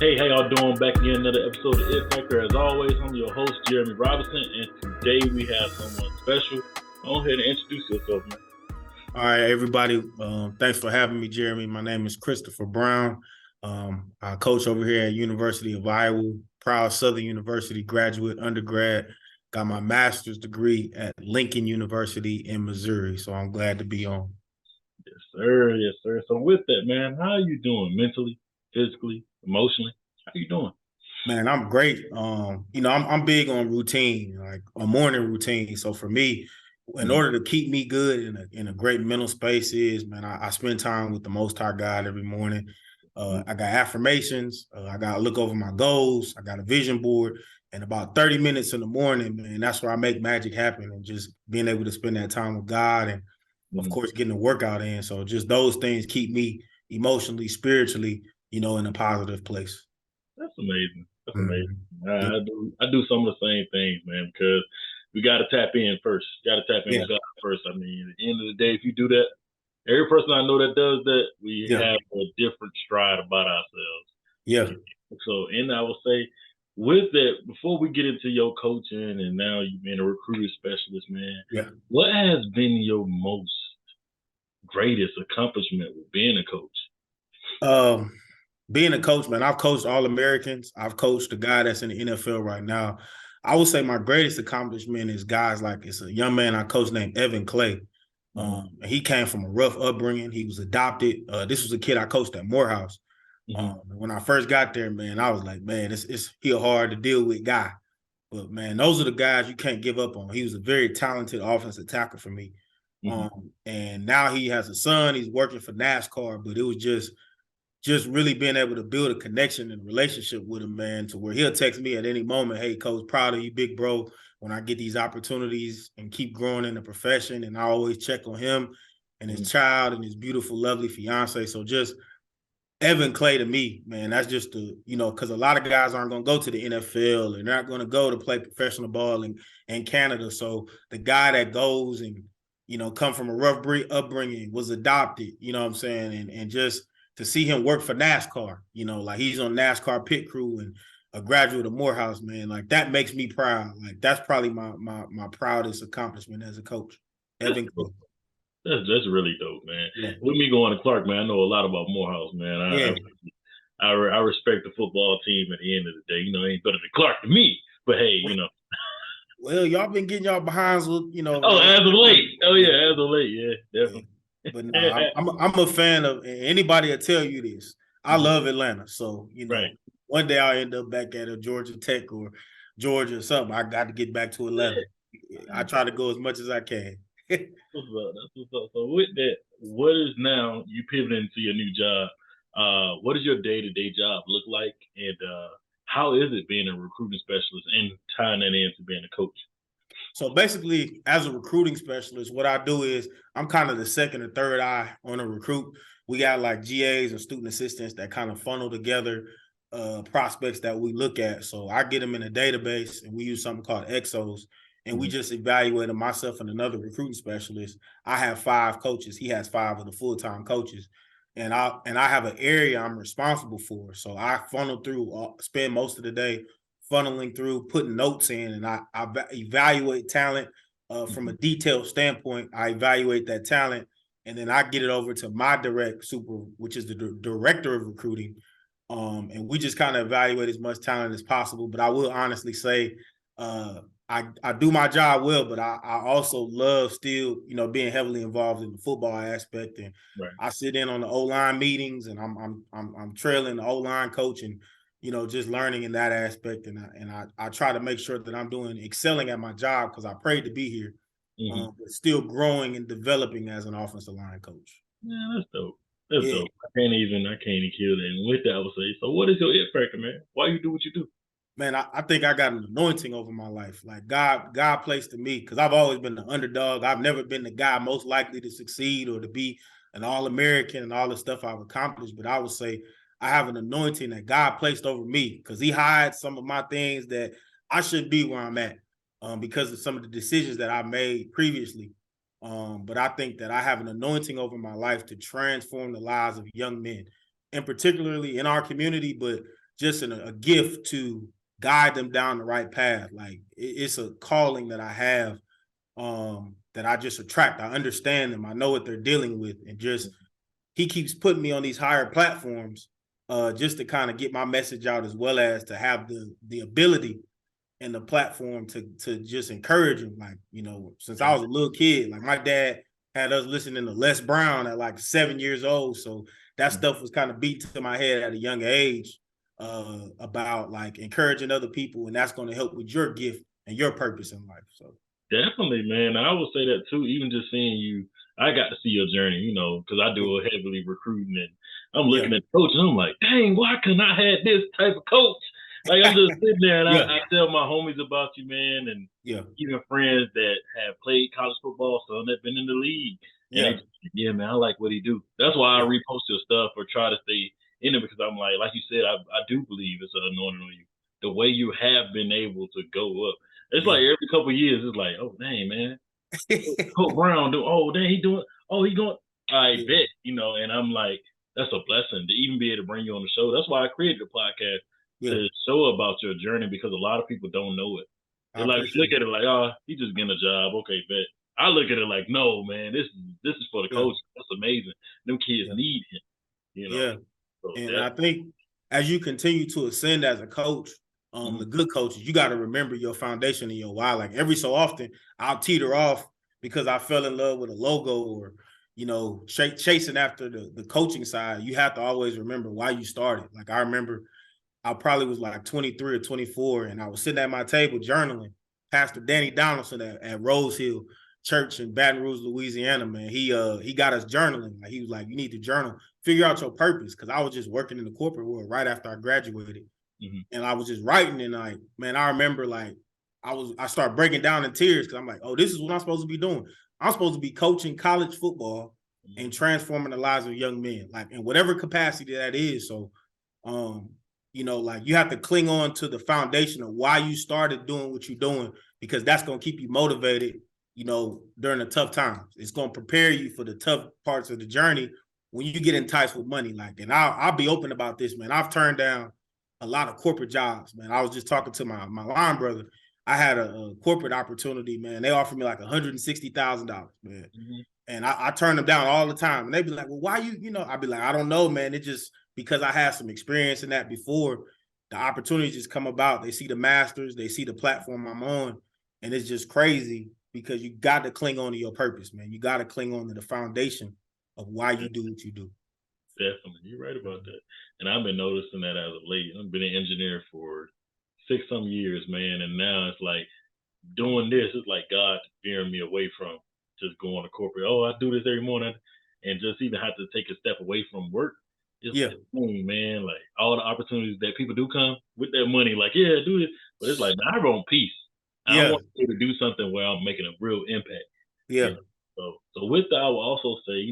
Hey, how y'all doing? Back again, another episode of It Factor. As always, I'm your host, Jeremy Robinson, and today we have someone special. Go ahead and introduce yourself, man. All right, everybody. Thanks for having me, Jeremy. My name is Christopher Browne. I coach over here at University of Iowa, proud Southern University graduate, undergrad. Got my master's degree at Lincoln University in Missouri. So I'm glad to be on. Yes, sir. Yes, sir. So with that, man, how are you doing mentally, physically, emotionally? How you doing? Man, I'm great. I'm big on routine, like a morning routine. So for me, in order to keep me good in a great mental space is, man, I spend time with the Most High God every morning. I got affirmations. I got to look over my goals. I got a vision board. And about 30 minutes in the morning, man, that's where I make magic happen, and just being able to spend that time with God and, of course, getting the workout in. So just those things keep me emotionally, spiritually, in a positive place. That's amazing. That's amazing. I do some of the same things, man, because we got to tap in first. Got to tap in with God first. I mean, at the end of the day, if you do that, every person I know that does that, we have a different stride about ourselves. Yeah. So, and I will say, with that, before we get into your coaching and now you being a recruiting specialist, man, what has been your most greatest accomplishment with being a coach? Being a coach, man, I've coached All-Americans. I've coached the guy that's in the NFL right now. I would say my greatest accomplishment is guys like, it's a young man I coached named Evan Clay. He came from a rough upbringing. He was adopted. This was a kid I coached at Morehouse. When I first got there, man, I was like, man, he a hard to deal with guy. But, man, those are the guys you can't give up on. He was a very talented offensive tackle for me. And now he has a son. He's working for NASCAR, but it was just really being able to build a connection and relationship with him, man, to where he'll text me at any moment, hey, coach, proud of you, big bro, when I get these opportunities and keep growing in the profession. And I always check on him and his child and his beautiful, lovely fiance. So just Evan Clay to me, man, that's just because a lot of guys aren't going to go to the NFL and they're not going to go to play professional ball in Canada. So the guy that goes and, come from a rough upbringing, was adopted, you know what I'm saying, and just to see him work for NASCAR, like he's on NASCAR pit crew and a graduate of Morehouse, man, like that makes me proud. Like that's probably my proudest accomplishment as a coach. Evan Clay. That's really dope, man. Yeah. With me going to Clark, man, I know a lot about Morehouse, man. I respect the football team at the end of the day. It ain't better than Clark to me, but hey, Well, y'all been getting y'all behinds with, Oh, as of late. Oh, yeah, as of late. Yeah, definitely. But no, I'm a fan of, anybody will tell you this. I love Atlanta. So, one day I'll end up back at a Georgia Tech or Georgia or something. I got to get back to Atlanta. I try to go as much as I can. That's what's up. So with that, what is now you pivoting to your new job? What does your day-to-day job look like? And how is it being a recruiting specialist and tying that into being a coach? So basically, as a recruiting specialist, what I do is I'm kind of the second or third eye on a recruit. We got like GAs and student assistants that kind of funnel together prospects that we look at. So I get them in a database, and we use something called Exos, and we just evaluate them, myself and another recruiting specialist. I have 5 coaches. He has 5 of the full-time coaches. And I have an area I'm responsible for. So I funnel through, spend most of the day funneling through, putting notes in, and I evaluate talent from a detailed standpoint. I evaluate that talent, and then I get it over to my direct super, which is the director of recruiting. And we just kind of evaluate as much talent as possible. But I will honestly say I do my job well, but I also love still, being heavily involved in the football aspect. And I sit in on the O-line meetings, and I'm trailing the O-line coach and, just learning in that aspect. And I try to make sure that I'm excelling at my job, because I prayed to be here, but still growing and developing as an offensive line coach. Yeah, that's dope. That's dope. I can't even kill that. And with that, I would say, so what is your it factor, man? Why you do what you do? Man, I think I got an anointing over my life. Like God placed in me, because I've always been the underdog. I've never been the guy most likely to succeed or to be an All-American and all the stuff I've accomplished. But I would say I have an anointing that God placed over me, because he hides some of my things that I should be where I'm at because of some of the decisions that I made previously. But I think that I have an anointing over my life to transform the lives of young men, and particularly in our community, but just a gift to guide them down the right path. Like it's a calling that I have, that I just attract. I understand them. I know what they're dealing with, and just he keeps putting me on these higher platforms, just to kind of get my message out, as well as to have the ability and the platform to just encourage them. Like, since I was a little kid, like my dad had us listening to Les Brown at like 7 years old. So that stuff was kind of beat to my head at a young age, about like encouraging other people, and that's going to help with your gift and your purpose in life. So definitely, man. I would say that too. Even just seeing you, I got to see your journey, because I do a heavily recruiting, and I'm looking at coach, and I'm like, dang, why couldn't I have this type of coach? Like I'm just sitting there, and I tell my homies about you, man, and even friends that have played college football, some that been in the league, and they just, man, I like what he do. That's why I repost your stuff or try to stay in it, because I'm like you said, I do believe it's an anointing on you. The way you have been able to go up. It's like every couple of years, it's like, oh dang, man, Coach Browne do. Oh dang, he doing. Oh, he going. I bet, and I'm like, that's a blessing to even be able to bring you on the show. That's why I created a podcast to show about your journey, because a lot of people don't know it. They like look at it like, oh, he just getting a job. Okay, bet. I look at it like, no, man, this is for the coach. That's amazing. Them kids need him. So and I think as you continue to ascend as a coach, the good coaches, you got to remember your foundation and your why. Like every so often, I'll teeter off because I fell in love with a logo, or chasing after the coaching side. You have to always remember why you started. Like I remember, I probably was like 23 or 24, and I was sitting at my table journaling. Pastor Danny Donaldson at Rose Hill Church in Baton Rouge, Louisiana, man, he got us journaling. Like he was like, you need to journal, figure out your purpose, because I was just working in the corporate world right after I graduated. And I was just writing, and like, man, I remember like I started breaking down in tears, because I'm like, oh, this is what I'm supposed to be doing. I'm supposed to be coaching college football and transforming the lives of young men, like in whatever capacity that is. So, like you have to cling on to the foundation of why you started doing what you're doing, because that's going to keep you motivated, during the tough times. It's going to prepare you for the tough parts of the journey when you get enticed with money. Like, and I'll be open about this, man. I've turned down a lot of corporate jobs, man. I was just talking to my line brother. I had a corporate opportunity, man. They offered me like $160,000, man. And I turn them down all the time. And they'd be like, well, why I'd be like, I don't know, man. It just, because I had some experience in that before, the opportunities just come about. They see the masters, they see the platform I'm on, and it's just crazy, because you got to cling on to your purpose, man. You got to cling on to the foundation of why you do what you do. Definitely. You're right about that. And I've been noticing that as of late. I've been an engineer for 6-some years, man. And now it's like doing this is like God veering me away from just going to corporate. Oh, I do this every morning, and just even have to take a step away from work. It's man, like all the opportunities that people do come with that money, like, yeah, do this. But it's like, I want peace. I want to do something where I'm making a real impact. So with that, I will also say,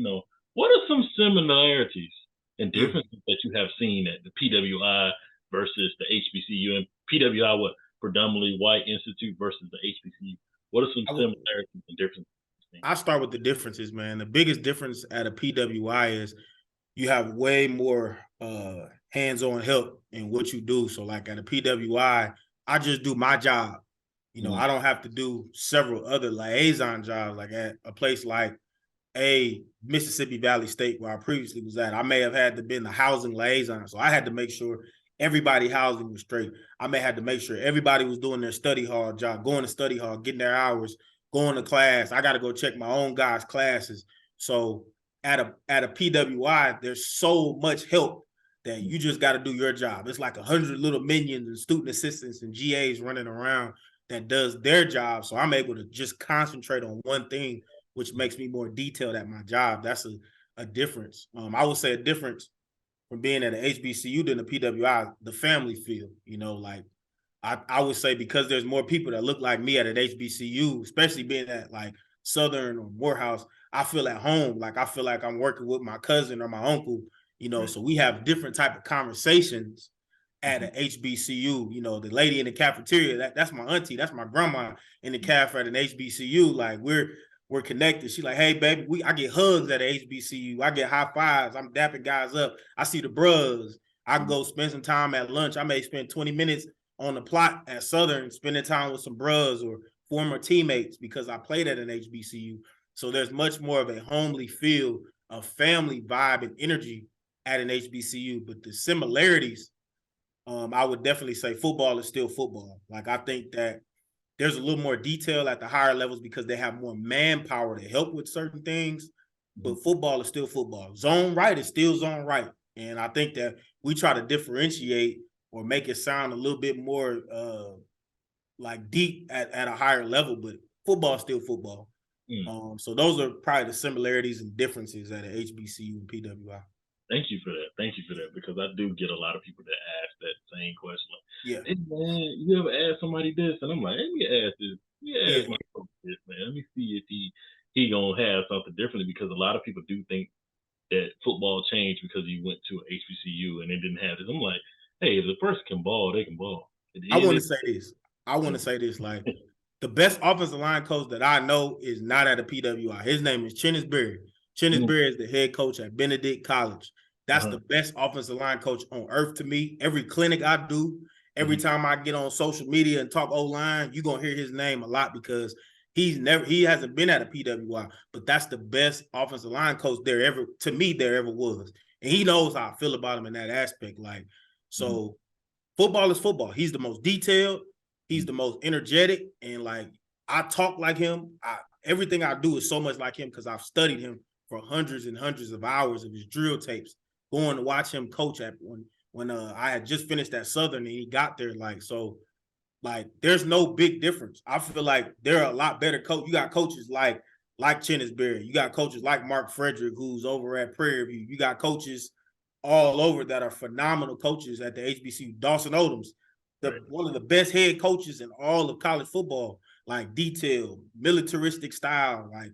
what are some similarities and differences that you have seen at the PWI versus the HBCU? And PWI, what, predominantly white institute versus the HBCU? What are some similarities and differences? I'll start with the differences, man. The biggest difference at a PWI is you have way more hands-on help in what you do. So like at a PWI, I just do my job. I don't have to do several other liaison jobs. Like at a place like Mississippi Valley State, where I previously was at, I may have had to be the housing liaison. So I had to make sure everybody housing was straight. I may have to make sure everybody was doing their study hall job, going to study hall, getting their hours, going to class. I got to go check my own guys' classes. So at a PWI, there's so much help that you just got to do your job. It's like 100 little minions and student assistants and GAs running around that does their job. So I'm able to just concentrate on one thing, which makes me more detailed at my job. That's a difference. I would say a difference from being at an HBCU than the PWI, the family feel, like I would say, because there's more people that look like me at an HBCU, especially being at like Southern or Morehouse, I feel at home. Like I feel like I'm working with my cousin or my uncle, so we have different type of conversations at an HBCU. The lady in the cafeteria, that's my auntie, that's my grandma in the cafe at an HBCU. Like we're connected. She like, hey, baby, I get hugs at a HBCU. I get high fives. I'm dapping guys up. I see the bros. I go spend some time at lunch. I may spend 20 minutes on the plot at Southern, spending time with some bros or former teammates because I played at an HBCU. So there's much more of a homely feel, a family vibe and energy at an HBCU. But the similarities, I would definitely say football is still football. Like I think that there's a little more detail at the higher levels because they have more manpower to help with certain things. But football is still football. Zone right is still zone right. And I think that we try to differentiate or make it sound a little bit more like deep at a higher level, but football is still football. So those are probably the similarities and differences at an HBCU and PWI. Thank you for that. Thank you for that, because I do get a lot of people that ask that same question. Like, Yeah. hey, man, you ever ask somebody this? And I'm like, let me ask this. Ask my coach this, man. Let me see if he gonna have something differently, because a lot of people do think that football changed because he went to an HBCU and it didn't have this. I'm like, hey, if the person can ball, they can ball. I want to say this. Like the best offensive line coach that I know is not at a PWI. His name is Chennis Berry. Chennis Berry is the head coach at Benedict College. That's the best offensive line coach on earth to me. Every clinic I do, every time I get on social media and talk O-line, you're going to hear his name a lot because he hasn't been at a PWI, but that's the best offensive line coach there ever was. And he knows how I feel about him in that aspect. Like, so football is football. He's the most detailed. He's the most energetic. And like, I talk like him. Everything I do is so much like him because I've studied him for hundreds and hundreds of hours of his drill tapes, going to watch him coach at when I had just finished at Southern and he got there. Like, so like there's no big difference. I feel like there are a lot better coaches. You got coaches like Chennis Berry. You got coaches like Mark Frederick, who's over at Prairie View. You got coaches all over that are phenomenal coaches at the HBCU. Dawson Odoms, one of the best head coaches in all of college football, like detailed, militaristic style, like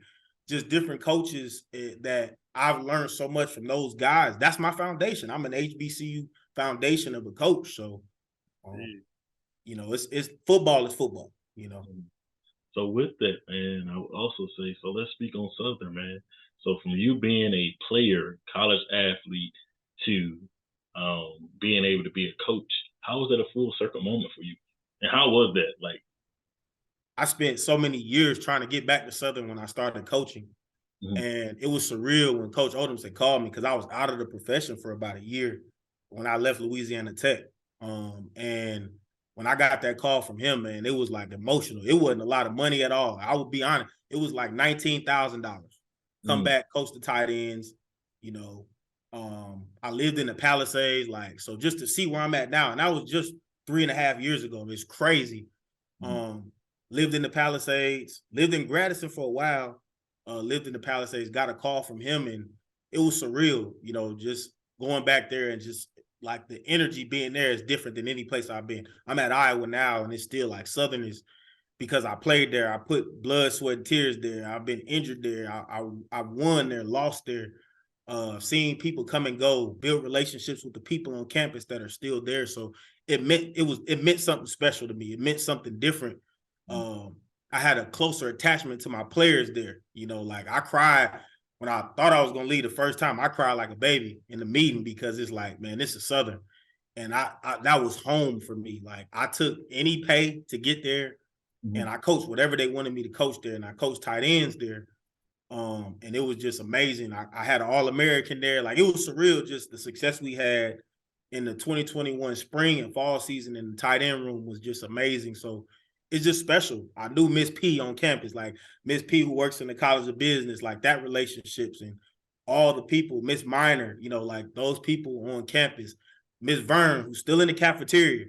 just different coaches that I've learned so much from those guys. That's my foundation. I'm an HBCU foundation of a coach. So, you know, it's football is football, you know. So with that, man, I would also say, so let's speak on Southern, man. So from you being a player, college athlete, to being able to be a coach, how was that a full circle moment for you? And how was that? Like, I spent so many years trying to get back to Southern when I started coaching. And it was surreal when Coach Odoms had called me because I was out of the profession for about a year when I left Louisiana Tech. And when I got that call from him, man, it was like emotional. It wasn't a lot of money at all. I would be honest. It was like $19,000. Come back, coach the tight ends. You know, I lived in the Palisades, like, so just to see where I'm at now, and that was just 3.5 years ago. It's crazy. Lived in the Palisades, lived in Gradison for a while, lived in the Palisades, got a call from him, and it was surreal, you know, just going back there and just like the energy being there is different than any place I've been. I'm at Iowa now, and it's still like Southern is, because I played there. I put blood, sweat, and tears there. I've been injured there. I won there, lost there. Seeing people come and go, build relationships with the people on campus that are still there. So it meant something special to me. It meant something different. I had a closer attachment to my players there. You know, like I cried when I thought I was going to leave the first time. I cried like a baby in the meeting because it's like, man, this is Southern. And I that was home for me. Like I took any pay to get there, and I coached whatever they wanted me to coach there, and I coached tight ends there. And it was just amazing. I had an All-American there. Like it was surreal, just the success we had in the 2021 spring and fall season in the tight end room was just amazing. So it's just special. I knew Miss P on campus, like Miss P who works in the College of Business, like that relationships and all the people, Miss Minor, you know, like those people on campus, Miss Vern, who's still in the cafeteria.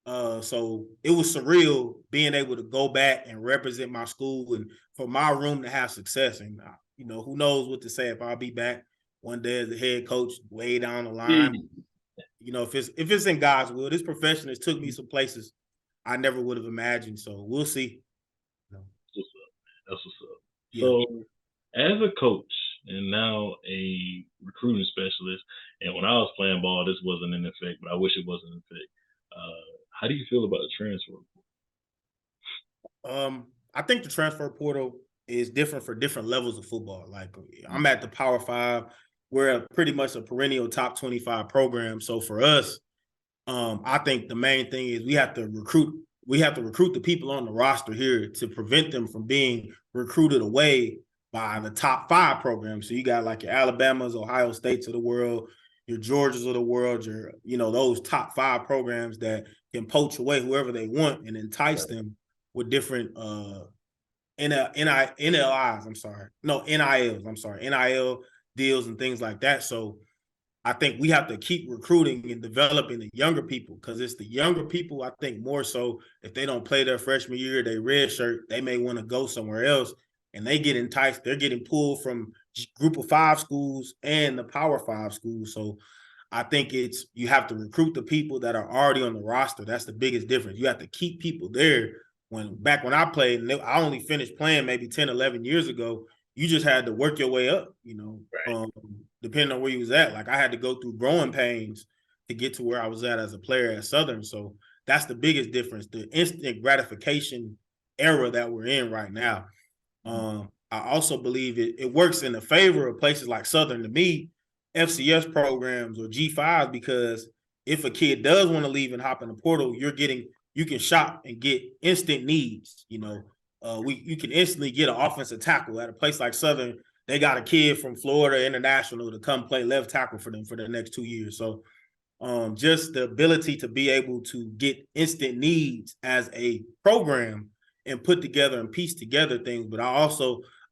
So it was surreal being able to go back and represent my school and for my room to have success. And, you know, who knows what to say if I'll be back one day as the head coach way down the line. You know, if it's in God's will, this profession has took me some places I never would have imagined. So we'll see. That's what's up. Yeah. So as a coach and now a recruiting specialist, and when I was playing ball, this wasn't in effect, but I wish it wasn't in effect. How do you feel about the transfer portal? I think the transfer portal is different for different levels of football. Like I'm at the Power 5. we're pretty much a perennial top 25 program. So for us, I think the main thing is we have to recruit the people on the roster here to prevent them from being recruited away by the top 5 programs. So you got like your Alabamas, Ohio States of the world, your Georgias of the world, those top 5 programs that can poach away whoever they want and entice them with different NIL deals and things like that. So I think we have to keep recruiting and developing the younger people, because it's the younger people, I think, more so if they don't play their freshman year, they redshirt, they may want to go somewhere else, and they get enticed. They're getting pulled from group of 5 schools and the Power 5 schools. So I think you have to recruit the people that are already on the roster. That's the biggest difference. You have to keep people there. Back when I played, and I only finished playing maybe 10, 11 years ago, you just had to work your way up, Right. Depending on where you was at. Like I had to go through growing pains to get to where I was at as a player at Southern. So that's the biggest difference, the instant gratification era that we're in right now. I also believe it works in the favor of places like Southern, to me, FCS programs or G5s, because if a kid does want to leave and hop in the portal, you can shop and get instant needs. You can instantly get an offensive tackle at a place like Southern. They got a kid from Florida International to come play left tackle for them for the next 2 years. So just the ability to be able to get instant needs as a program and put together and piece together things. But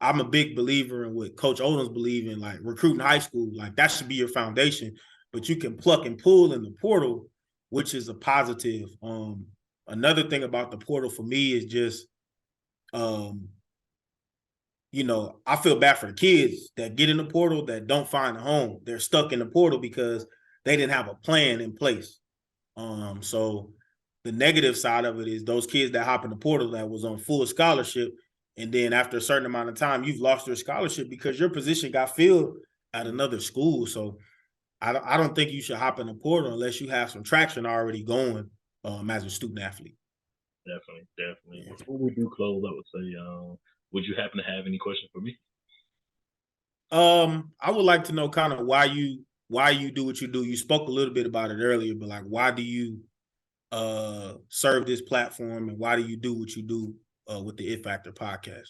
I'm a big believer in what Coach Odom's believe in, like recruiting high school. Like that should be your foundation, but you can pluck and pull in the portal, which is a positive. Another thing about the portal for me is just, I feel bad for the kids that get in the portal that don't find a home. They're stuck in the portal because they didn't have a plan in place. So the negative side of it is those kids that hop in the portal that was on full scholarship, and then after a certain amount of time, you've lost your scholarship because your position got filled at another school. So I don't think you should hop in the portal unless you have some traction already going as a student athlete. Definitely. Before we do close, I would say, would you happen to have any questions for me? I would like to know kind of why you do what you do. You spoke a little bit about it earlier, but like, why do you serve this platform, and why do you do what you do with the It Factor podcast?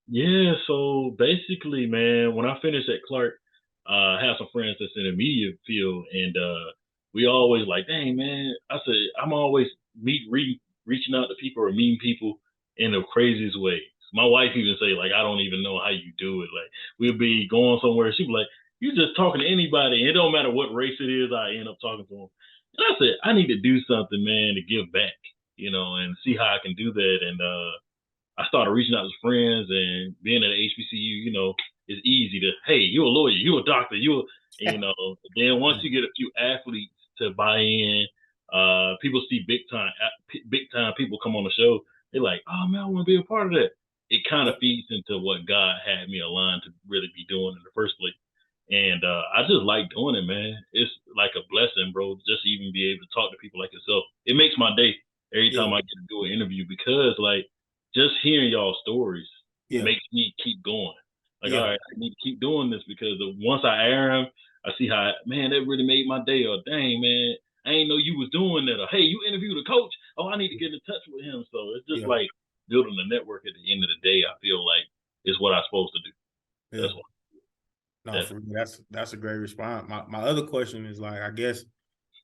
Yeah, so basically, man, when I finished at Clark, I have some friends that's in the media field, and we always like, dang, man, I said, I'm always reaching out to people or meeting people in the craziest ways. My wife even say, like, I don't even know how you do it. Like, we'll be going somewhere, she'll be like, you just talking to anybody, and it don't matter what race it is, I end up talking to them. And I said, I need to do something, man, to give back, and see how I can do that. And I started reaching out to friends, and being at a HBCU, it's easy to, hey, you're a lawyer, you're a doctor, then once you get a few athletes to buy in, people see big time people come on the show. They're like, oh man, I want to be a part of that. It kind of feeds into what God had me aligned to really be doing in the first place. And I just like doing it, man. It's like a blessing, bro, just to even be able to talk to people like yourself. It makes my day every time I get to do an interview, because like just hearing y'all stories makes me keep going. Like, all right, I need to keep doing this, because once I air them, I see how, man, that really made my day. Or dang, man, I ain't know you was doing that. Or hey, you interviewed a coach. Oh, I need to get in touch with him. So it's just like building a network. At the end of the day, I feel like is what I'm supposed to do. That's what. No, for me, that's a great response. My other question is, like, I guess,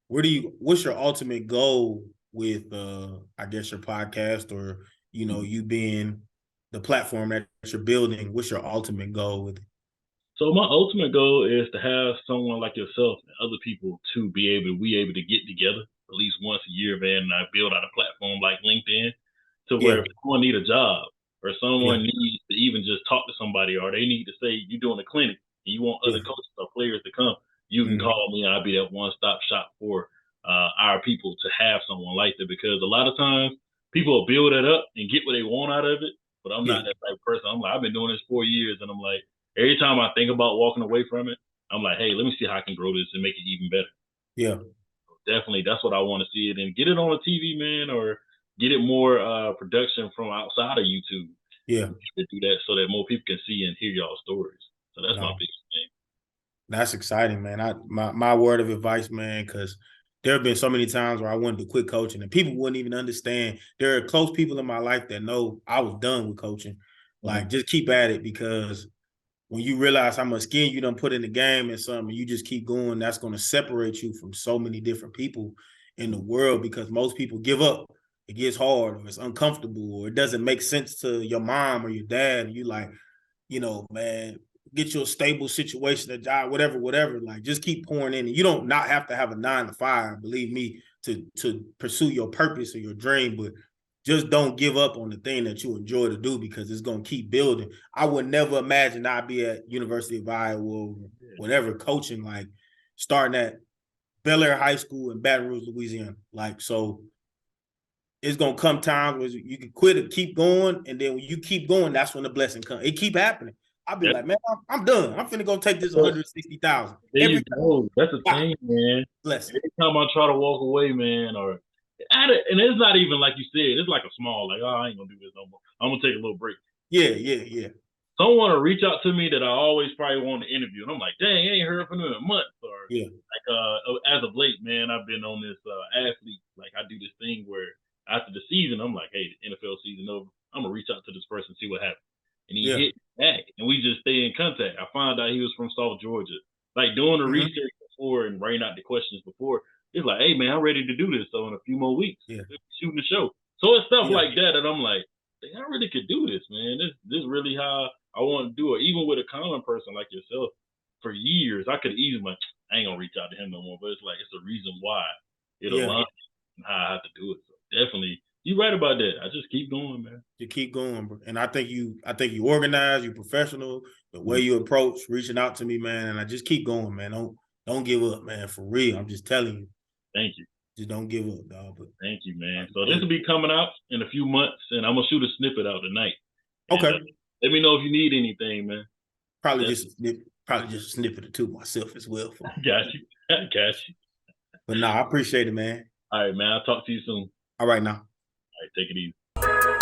what's your ultimate goal with I guess your podcast, or you being the platform that you're building? What's your ultimate goal with it? So my ultimate goal is to have someone like yourself and other people to be able to get together at least once a year, man, and I build out a platform like LinkedIn to where if someone need a job, or someone needs to even just talk to somebody, or they need to say you're doing a clinic and you want other coaches or players to come, you can call me, and I'll be that one-stop shop for our people to have someone like that. Because a lot of times people will build it up and get what they want out of it, but I'm not that type of person. I'm like, I've been doing this 4 years, and I'm like, every time I think about walking away from it, I'm like, hey, let me see how I can grow this and make it even better. Yeah. Definitely, that's what I want to see it, and get it on the TV, man, or get it more production from outside of YouTube. Yeah. To do that so that more people can see and hear y'all stories. So that's my biggest thing. That's exciting, man. My word of advice, man, because there have been so many times where I wanted to quit coaching and people wouldn't even understand. There are close people in my life that know I was done with coaching. Like, just keep at it, because when you realize how much skin you done put in the game and something, you just keep going, that's going to separate you from so many different people in the world, because most people give up. It gets hard, or it's uncomfortable, or it doesn't make sense to your mom or your dad. And you like, man, get you a stable situation, a job, whatever. Like, just keep pouring in. And you don't not have to have a 9 to 5, believe me, to pursue your purpose or your dream, but just don't give up on the thing that you enjoy to do, because it's going to keep building. I would never imagine I'd be at University of Iowa or whatever coaching, like starting at Bel Air High School in Baton Rouge, Louisiana. Like, so it's going to come times where you can quit and keep going. And then when you keep going, that's when the blessing comes. It keep happening. I'll be like, man, I'm done. I'm finna go take this 160,000. There you go. That's the thing, man. Blessing. Every time I try to walk away, man, and it's not even like you said, it's like a small, like, oh, I ain't gonna do this no more. I'm gonna take a little break. Yeah. Someone will reach out to me that I always probably want to interview, and I'm like, dang, I ain't heard from them in a month. Or like, as of late, man, I've been on this athlete. Like, I do this thing where after the season, I'm like, hey, the NFL season over. I'm gonna reach out to this person, see what happens. And he hit back, and we just stay in contact. I found out he was from South Georgia. Like, doing the research before and writing out the questions before, it's like, hey, man, I'm ready to do this. So in a few more weeks, shooting the show. So it's stuff like that I'm like, I really could do this, man. This really how I want to do it. Even with a common person like yourself, for years, I could easily, like, I ain't gonna reach out to him no more. But it's like, it's a reason why it aligns and how I have to do it. So definitely, you're right about that. I just keep going, man. You keep going, bro. And I think you organize, you professional, the way you approach reaching out to me, man. And I just keep going, man. Don't give up, man. For real. I'm just telling you. Thank you. Just don't give up, dog. But thank you, man. So this will be coming out in a few months, and I'm gonna shoot a snippet out tonight. Okay. And, let me know if you need anything, man. Probably just a snippet or two myself as well. Got you. But I appreciate it, man. All right, man. I'll talk to you soon. All right, now. All right, take it easy.